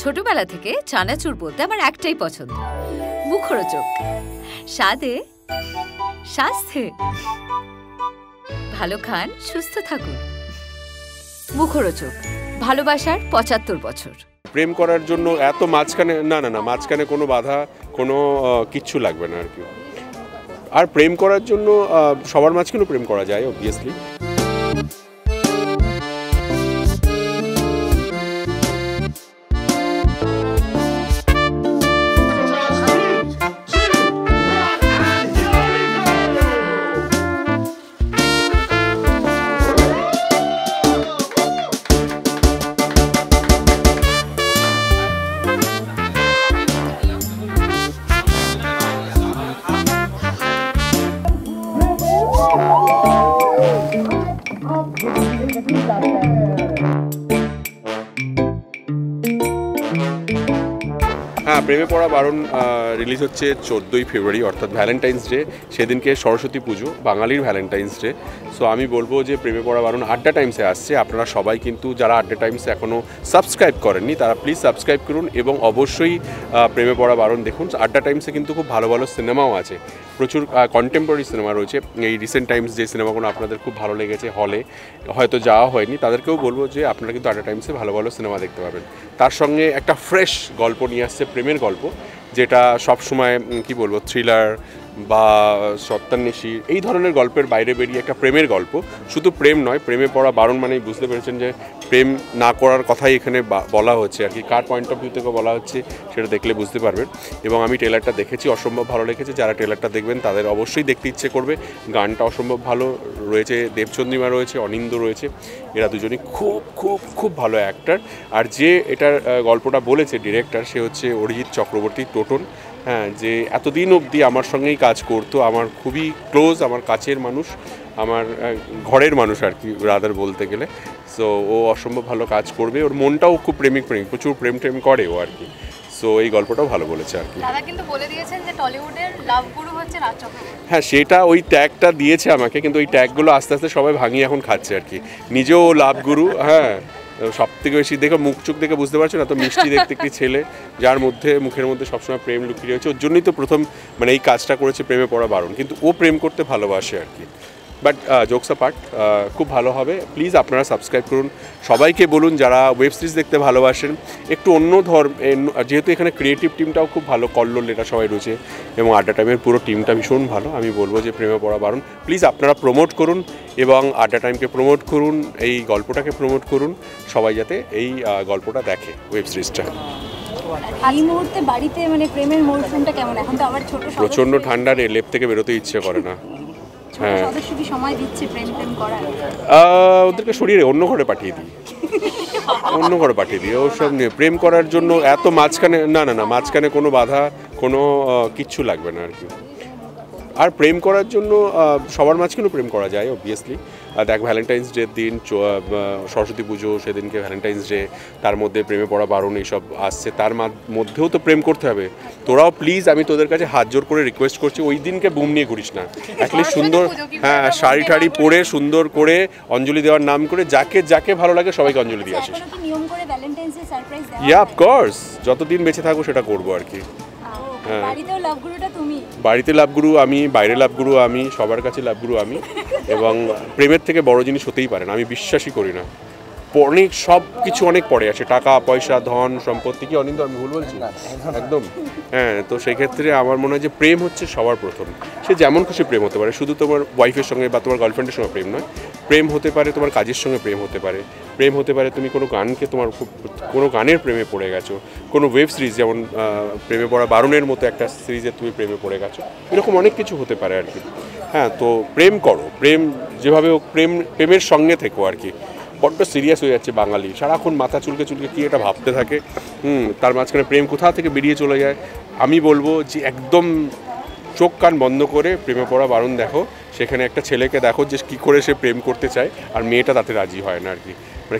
ছোটবেলা থেকে চানাচুর বলতে আমার একটাই পছন্দ, মুখরোচক, স্বাদে স্বাস্থ্যে। ভালো খান, সুস্থ থাকুন। মুখরোচক, ভালোবাসার ৭৫ বছর। প্রেম করার জন্য এত মাঝখানে না, মাঝখানে কোনো বাধা, কোনো কিচ্ছু লাগবে না আর কি। আর প্রেম করার জন্য সবার মাঝখানেও প্রেম করা যায় অবভিয়াসলি। হ্যাঁ, প্রেমে পড়া বারণ রিলিজ হচ্ছে 14ই ফেব্রুয়ারি অর্থাৎ ভ্যালেন্টাইন্স ডে। সেদিনকে সরস্বতী পুজো, বাঙালির ভ্যালেন্টাইন্স ডে। সো আমি বলবো যে প্রেমে পড়া বারণ আড্ডা টাইমসে আসছে। আপনারা সবাই কিন্তু যারা আড্ডা টাইমসে এখনও সাবস্ক্রাইব করেননি তারা প্লিজ সাবস্ক্রাইব করুন এবং অবশ্যই প্রেমে পড়া বারণ দেখুন। আড্ডা টাইমসে কিন্তু খুব ভালো ভালো সিনেমাও আছে, প্রচুর কন্টেম্পোরারি সিনেমা রয়েছে। এই রিসেন্ট টাইমস যে সিনেমাগুলো আপনাদের খুব ভালো লেগেছে, হলে হয়তো যাওয়া হয়নি, তাদেরকেও বলবো যে আপনারা কিন্তু আড্ডা টাইমসে ভালো ভালো সিনেমা দেখতে পাবেন। তার সঙ্গে একটা ফ্রেশ গল্প নিয়ে আসছে, প্রেমের গল্প, যেটা সবসময় কি বলবো থ্রিলার বা সত্যান্বেষী এই ধরনের গল্পের বাইরে বেরিয়ে একটা প্রেমের গল্প। শুধু প্রেম নয়, প্রেমে পড়া বারণ মানেই বুঝতে পেরেছেন যে প্রেম না করার কথাই এখানে বলা হচ্ছে আর কি। কার পয়েন্ট অফ ভিউ থেকে বলা হচ্ছে সেটা দেখলে বুঝতে পারবেন। এবং আমি ট্রেলারটা দেখেছি, অসম্ভব ভালো লেগেছে। যারা ট্রেলারটা দেখবেন তাদের অবশ্যই দেখতে ইচ্ছে করবে। গানটা অসম্ভব ভালো রয়েছে, দেবচন্দ্রিমা রয়েছে, অনিন্দ রয়েছে। এরা দুজনই খুব খুব খুব ভালো অ্যাক্টার। আর যে এটার গল্পটা বলেছে ডিরেক্টর, সে হচ্ছে অরিজিৎ চক্রবর্তী, টোটন। হ্যাঁ, যে এতদিন অবধি আমার সঙ্গেই কাজ করতো, আমার খুবই ক্লোজ, আমার কাছের মানুষ, আমার ঘরের মানুষ আর কি রাদার বলতে গেলে। সো ও অসম্ভব ভালো কাজ করবে। ওর মনটাও খুব প্রেমিক, প্রচুর প্রেম করে ও আর কি। সো এই গল্পটাও ভালো বলেছে আর কি। দাদা কিন্তু বলে দিয়েছেন যে টলিউডের লাভ গুরু হচ্ছে রাজ চক্রবর্তী। হ্যাঁ, সেটা ওই ট্যাগটা দিয়েছে আমাকে, কিন্তু ওই ট্যাগগুলো আস্তে আস্তে সবাই ভাঙিয়ে এখন খাচ্ছে আর কি। নিজেও লাভ গুরু। হ্যাঁ, সব থেকে বেশি দেখো মুখ চোখ দেখে বুঝতে পারছো না, তো মিষ্টি দেখতে একটি ছেলে যার মধ্যে মুখের মধ্যে সবসময় প্রেম লুকিয়ে রয়েছে। ওর জন্যই তো প্রথম এই কাজটা করেছে, প্রেমে পড়া বারণ। কিন্তু ও প্রেম করতে ভালোবাসে আর কি। বাট জোকস অ্যাপার্ট, খুব ভালো হবে। প্লিজ আপনারা সাবস্ক্রাইব করুন। সবাইকে বলুন যারা ওয়েব সিরিজ দেখতে ভালোবাসেন, একটু অন্য যেহেতু এখানে ক্রিয়েটিভ টিমটাও খুব ভালো, কল্লোল এরা সবাই রয়েছে এবং আড্ডা টাইমের পুরো টিমটা ভীষণ ভালো। আমি বলবো যে প্রেমে পড়া বারণ প্লিজ আপনারা প্রমোট করুন এবং আড্ডা টাইমকে প্রমোট করুন, এই গল্পটাকে প্রমোট করুন, সবাই যাতে এই গল্পটা দেখে, ওয়েব সিরিজটা। এই মুহূর্তে বাড়িতে প্রেমের মৌসুমটা কেমন? এখন তো আবার ছোট প্রচণ্ড ঠান্ডা রে, লেপ থেকে বেরোতে ইচ্ছে করে না। হ্যাঁ, সময় দিচ্ছে প্রেম করার। ওদেরকে সরিয়ে অন্য ঘরে পাঠিয়ে দিই, অন্য ঘরে পাঠিয়ে দিই। ওসব নিয়ে প্রেম করার জন্য এত মাঝখানে না, মাঝখানে কোনো বাধা, কোনো কিচ্ছু লাগবে না আর কি। আর প্রেম করার জন্য সবার মাঝখানেও প্রেম করা যায় অবভিয়াসলি। দেখ, ভ্যালেন্টাইন্স ডের দিন, সরস্বতী পুজো, সেদিনকে ভ্যালেন্টাইন্স ডে, তার মধ্যে প্রেমে পড়া বারণ এইসব আসছে, তার মধ্যেও তো প্রেম করতে হবে। তোরাও প্লিজ, আমি তোদের কাছে হাত জোর করে রিকোয়েস্ট করছি, ওই দিনকে বুম নিয়ে ঘুরিস না। অ্যাটলিস্ট সুন্দর, হ্যাঁ, শাড়ি ঠাড়ি পরে সুন্দর করে অঞ্জলি দেওয়ার নাম করে যাকে যাকে ভালো লাগে সবাইকে অঞ্জলি দিয়ে আসিস। ইয়া, অফকোর্স, যতদিন বেঁচে থাকবো সেটা করবো আর কি। হ্যাঁ, বাড়িতে লাভগুরু আমি, বাইরে লাভগুরু আমি, সবার কাছে লাভগুরু আমি। এবং প্রেমের থেকে বড় জিনিস হতেই পারে না, আমি বিশ্বাসই করি না। অনেক সব কিছু অনেক পরে আছে, টাকা পয়সা, ধন সম্পত্তি। কি অনিন্দ, আমি ভুল বলছি? একদম। হ্যাঁ, তো সেক্ষেত্রে আমার মনে হয় যে প্রেম হচ্ছে সবার প্রথম। সে যেমন খুশি প্রেম হতে পারে, শুধু তোমার ওয়াইফের সঙ্গে বা তোমার গার্লফ্রেন্ডের সঙ্গে প্রেম নয়। প্রেম হতে পারে তোমার কাজের সঙ্গে, প্রেম হতে পারে, প্রেম হতে পারে তুমি কোনো গানকে তোমার খুব, কোনো গানের প্রেমে পড়ে গেছো, কোনো ওয়েব সিরিজ যেমন প্রেমে পড়া বারণের মতো একটা সিরিজে তুমি প্রেমে পড়ে গেছো, এরকম অনেক কিছু হতে পারে আর কি। হ্যাঁ, তো প্রেম করো, প্রেম যেভাবে হোক প্রেমের সঙ্গে থেকো আর কি। বড্ড সিরিয়াস হয়ে যাচ্ছে বাঙালি, সারাক্ষণ মাথা চুলকে কী এটা ভাবতে থাকে। তার মাঝখানে প্রেম কোথা থেকে বেরিয়ে চলে যায়। আমি বলবো যে একদম চোখ কান বন্ধ করে প্রেমে পড়া বারণ দেখো। সেখানে একটা ছেলেকে দেখো যে কী করে সে প্রেম করতে চায় আর মেয়েটা তাতে রাজি হয় না আর কি।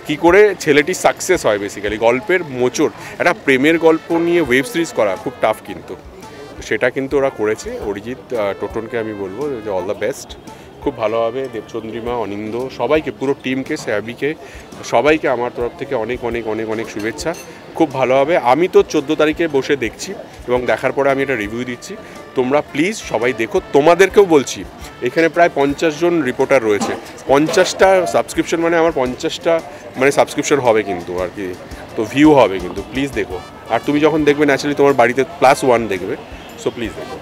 কী করে ছেলেটি সাকসেস হয় বেসিক্যালি, গল্পের মোচড়। একটা প্রেমের গল্প নিয়ে ওয়েব সিরিজ করা খুব টাফ, কিন্তু সেটা কিন্তু ওরা করেছে। অরিজিৎ টোটনকে আমি বলবো যে অল দ্য বেস্ট। খুব ভালো হবে। দেবচন্দ্রিমা, অনিন্দ, সবাইকে, পুরো টিমকে, শ্যাবিকে, সবাইকে আমার তরফ থেকে অনেক অনেক অনেক অনেক শুভেচ্ছা। খুব ভালো হবে। আমি তো 14 তারিখে বসে দেখছি এবং দেখার পরে আমি একটা রিভিউ দিচ্ছি। তোমরা প্লিজ সবাই দেখো। তোমাদেরকেও বলছি, এখানে প্রায় 50 জন রিপোর্টার রয়েছে, 50টা সাবস্ক্রিপশন, মানে আমার 50টা মানে সাবস্ক্রিপশন হবে কিন্তু আর কি, তো ভিউ হবে কিন্তু, প্লিজ দেখো। আর তুমি যখন দেখবে ন্যাচারালি তোমার বাড়িতে +1 দেখবে, সো প্লিজ দেখো।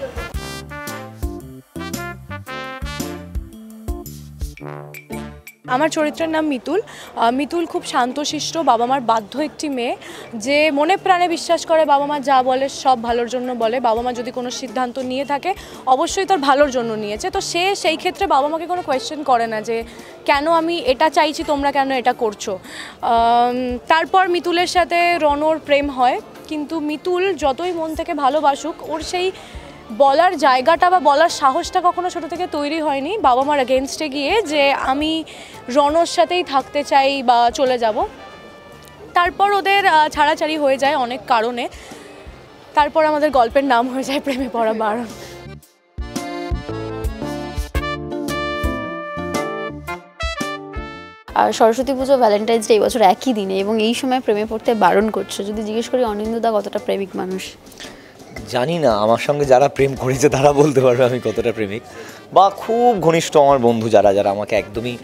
আমার চরিত্রের নাম মিতুল। মিতুল খুব শান্তশিষ্ট, বাবা মার বাধ্য একটি মেয়ে, যে মনে প্রাণে বিশ্বাস করে বাবা মা যা বলে সব ভালোর জন্য বলে। বাবা মা যদি কোনো সিদ্ধান্ত নিয়ে থাকে অবশ্যই তার ভালোর জন্য নিয়েছে, তো সে সেই ক্ষেত্রে বাবা মাকে কোনো কোয়েশ্চেন করে না যে কেন আমি এটা চাইছি, তোমরা কেন এটা করছো। তারপর মিতুলের সাথে রণর প্রেম হয়, কিন্তু মিতুল যতই মন থেকে ভালোবাসুক, ওর সেই বলার জায়গাটা বা বলার সাহসটা কখনো ছোটো থেকে তৈরি হয়নি বাবা মার এগেনস্টে গিয়ে যে আমি রণর সাথেই থাকতে চাই বা চলে যাব। তারপর ওদের ছাড়াছাড়ি হয়ে যায় অনেক কারণে। তারপর আমাদের গল্পের নাম হয়ে যায় প্রেমে পড়া বারণ। আর সরস্বতী পুজো, ভ্যালেন্টাইন্স ডে এই বছর একই দিনে, এবং এই সময় প্রেমে পড়তে বারণ করছো। যদি জিজ্ঞেস করি অনিন্দদা কতটা প্রেমিক মানুষ? জানি না, আমার সঙ্গে যারা প্রেম করেছে তারা বলতে পারবে আমি কতটা প্রেমিক, বা খুব ঘনিষ্ঠ আমার বন্ধু যারা যারা আমাকে একদমই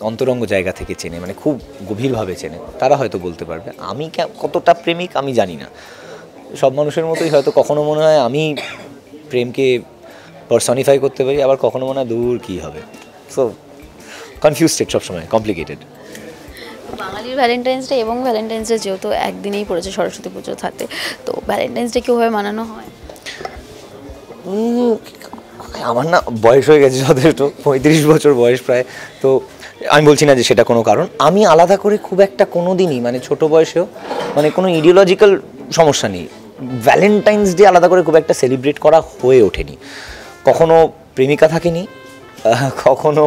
অন্তরঙ্গ জায়গা থেকে চেনে, মানে খুব গভীরভাবে চেনে, তারা হয়তো বলতে পারবে। আমি কতটা প্রেমিক আমি জানি না। সব মানুষের মতোই হয়তো কখনো মনে হয় আমি প্রেমকে পার্সনিফাই করতে পারি, আবার কখনো মনে হয় দূর কী হবে। সো কনফিউজ স্টেট, সবসময় কমপ্লিকেটেড। বাঙালির ভ্যালেন্টাইন্স ডে এবং ভ্যালেন্টাইন্স ডে যেহেতু একদিনেই পড়েছে সরস্বতী পুজোর হাতে, তো ভ্যালেন্টাইন্স ডে কীভাবে মানানো হয়? আমার না বয়স হয়ে গেছে যথেষ্ট, 35 বছর বয়স প্রায়, তো আমি বলছি না যে সেটা কোনো কারণ। আমি আলাদা করে খুব একটা কোনো দিনই, মানে ছোটো বয়সেও, মানে কোনো ইডিওলজিক্যাল সমস্যা নেই, ভ্যালেন্টাইন্স ডে আলাদা করে খুব একটা সেলিব্রেট করা হয়ে ওঠেনি। কখনো প্রেমিকা থাকেনি, কখনো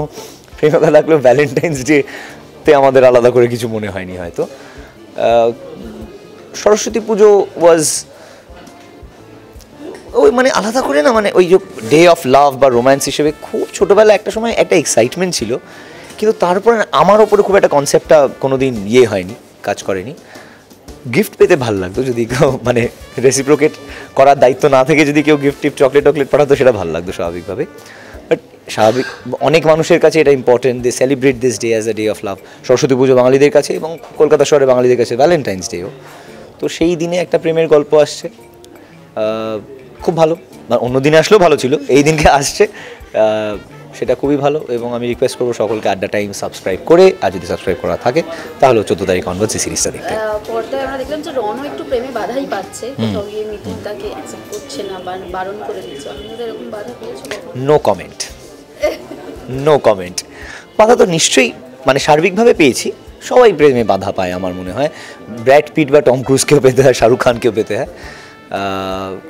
প্রেমিকা থাকলেও ভ্যালেন্টাইন্স ডেতে আমাদের আলাদা করে কিছু মনে হয়নি হয়তো। সরস্বতী পুজো ওয়াজ ওই মানে আলাদা করে না, মানে ওই যে ডে অফ লাভ বা রোম্যান্স হিসেবে খুব ছোটোবেলায় একটা সময় একটা এক্সাইটমেন্ট ছিল, কিন্তু তারপরে আমার ওপরে খুব একটা কনসেপ্টটা কোনো দিন হয়নি, কাজ করেনি। গিফট পেতে ভালো লাগতো, যদি কেউ মানে রেসিপ্রোকেট করার দায়িত্ব না থেকে যদি কেউ গিফট চকলেট পাঠাতো সেটা ভালো লাগতো স্বাভাবিকভাবে। বাট স্বাভাবিক অনেক মানুষের কাছে এটা important, they celebrate this day as a day of love. Saraswati Puja বাঙালিদের কাছে এবং কলকাতা শহরে বাঙালিদের কাছে ভ্যালেন্টাইন্স ডেও। তো সেই দিনে একটা প্রেমের গল্প আসছে, খুব ভালো। অন্য দিনে আসলেও ভালো ছিল, এই দিনকে আসছে, সেটা খুবই ভালো। এবং আমি রিকোয়েস্ট করবো সকলকে আড্ডা টাইম সাবস্ক্রাইব করে, আর যদি সাবস্ক্রাইব করা থাকে তাহলে 14 তারিখ অনওয়ার্ডস এই সিরিজটা দেখতে। পর্দায় আমরা দেখলাম যে রণও একটু প্রেমে বাধাই পাচ্ছে, কোথাও গিয়ে মিতুল তাকে অ্যাকসেপ্ট করছে না বা বারণ করে দিচ্ছে। অনিন্দা এরকম বাধা পেয়েছো? No comment, no comment. বাধা তো নিশ্চয়ই মানে সার্বিকভাবে পেয়েছি, সবাই প্রেমে বাধা পায় আমার মনে হয়। ব্র্যাড পিট বা টম ক্রুজকেও পেতে হয়, শাহরুখ খানকেও পেতে হয়,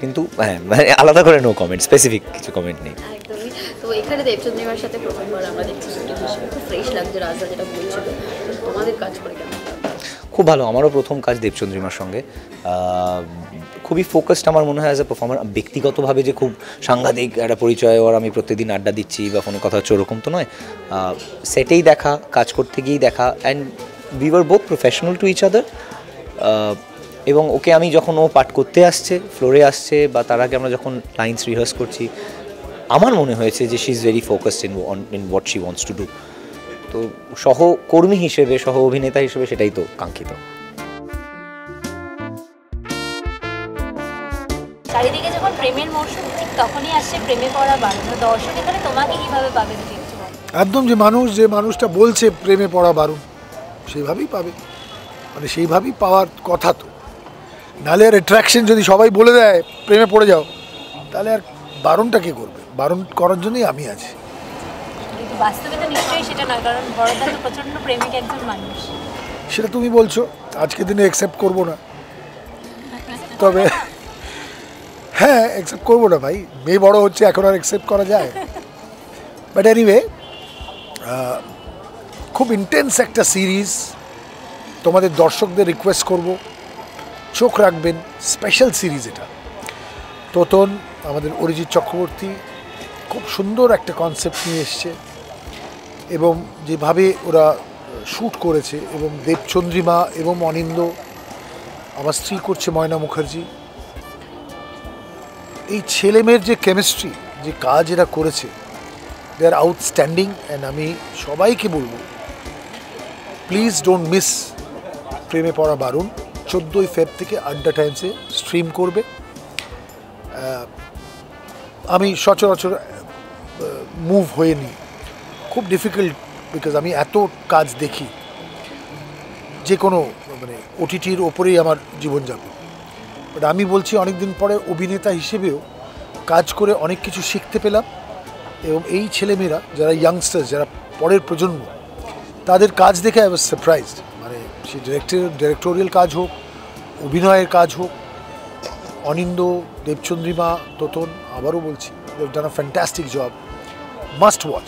কিন্তু হ্যাঁ মানে আলাদা করে নো কমেন্ট, স্পেসিফিক কিছু কমেন্ট নেই। একদমই। তো এখানে দেবচন্দ্রিমার সাথে প্রথমবার আমরা দেখছি শুটিং হিসেবে, খুব ফ্রেশ লাগছে, রাজদা যেটা বলছিল। তোমাদের কাজ করে কেমন? খুব ভালো, আমারও প্রথম কাজ দেবচন্দ্রিমার সঙ্গে। খুবই ফোকাসড আমার মনে হয় অ্যাজ এ পারফর্মার। ব্যক্তিগতভাবে যে খুব সাংঘাতিক একটা পরিচয় ওর আমি প্রত্যেকদিন আড্ডা দিচ্ছি বা কোনো কথা হচ্ছে ওরকম তো নয়। সেটেই দেখা, কাজ করতে গিয়েই দেখা, and we were both professional to each other. এবং ওকে আমি যখন ও পাঠ করতে আসছে, ফ্লোরে আসছে, বা তার আগে আমরা যখন লাইন্স রিহার্স করছি, আমার মনে হয়েছে যে she is very focused in what she wants to do. তো সহকর্মী হিসেবে, সহ অভিনেতা হিসেবে সেটাই তো কাঙ্ক্ষিত। চারিদিকে যখন প্রেমের মৌসুম, ঠিক তখনই আসছে প্রেমে পড়া বারণ। দর্শক এখানে তোমাকে কিভাবে পাবে? একদম যে মানুষটা বলছে প্রেমে পড়া বারণ, সেইভাবেই পাবে, মানে সেইভাবেই পাওয়ার কথা। তো নাহলে আর অ্যাট্রাকশন যদি সবাই বলে দেয় প্রেমে পড়ে যাও, তাহলে আর বারণটা কে করবে? বারণ করার জন্যই আমি আছি। কিন্তু বাস্তবে তো নিশ্চয়ই সেটা নয়, কারণ বড়দা তো প্রচণ্ড প্রেমিক একজন মানুষ। সেটা তুমি বলছো, আজকের দিনে অ্যাকসেপ্ট করবো না, তবে হ্যাঁ অ্যাকসেপ্ট করবো না ভাই, মেয়ে বড় হচ্ছে, এখন আর অ্যাকসেপ্ট করা যায়? বাট এনিওয়ে, খুব ইন্টেন্স একটা সিরিজ, তোমাদের দর্শকদের রিকোয়েস্ট করব চোখ রাখবেন, স্পেশাল সিরিজ এটা। তোতন, আমাদের অরিজিৎ চক্রবর্তী, খুব সুন্দর একটা কনসেপ্ট নিয়ে এসছে এবং যেভাবে ওরা শ্যুট করেছে, এবং দেবচন্দ্রিমা এবং অনিন্দ, আমার স্ত্রী করছে ময়না মুখার্জি, এই ছেলেমেয়ের যে কেমিস্ট্রি, যে কাজ এরা করেছে, দে আর আউটস্ট্যান্ডিং। অ্যান্ড আমি সবাইকে বলবো, প্লিজ ডোন্ট মিস প্রেমে পড়া বারণ। 14ই ফেব থেকে আড্ডা টাইমসে স্ট্রিম করবে। আমি সচরাচর মুভ হয়ে নিই, খুব ডিফিকাল্ট, বিকজ আমি এত কাজ দেখি, যে কোনো মানে ওটিটির ওপরেই আমার জীবনযাপন। বাট আমি বলছি, অনেকদিন পরে অভিনেতা হিসেবেও কাজ করে অনেক কিছু শিখতে পেলাম, এবং এই ছেলেমেয়েরা যারা ইয়াংস্টার্স, যারা পরের প্রজন্ম, তাদের কাজ দেখে আই ওয়াজ সারপ্রাইজড। মানে সে ডিরেক্টোরিয়াল কাজ হোক, অভিনয়ের কাজ হোক, অনিন্দ, দেবচন্দ্রিমা, তোতন, আবারও বলছি, they have done a fantastic job. Must watch.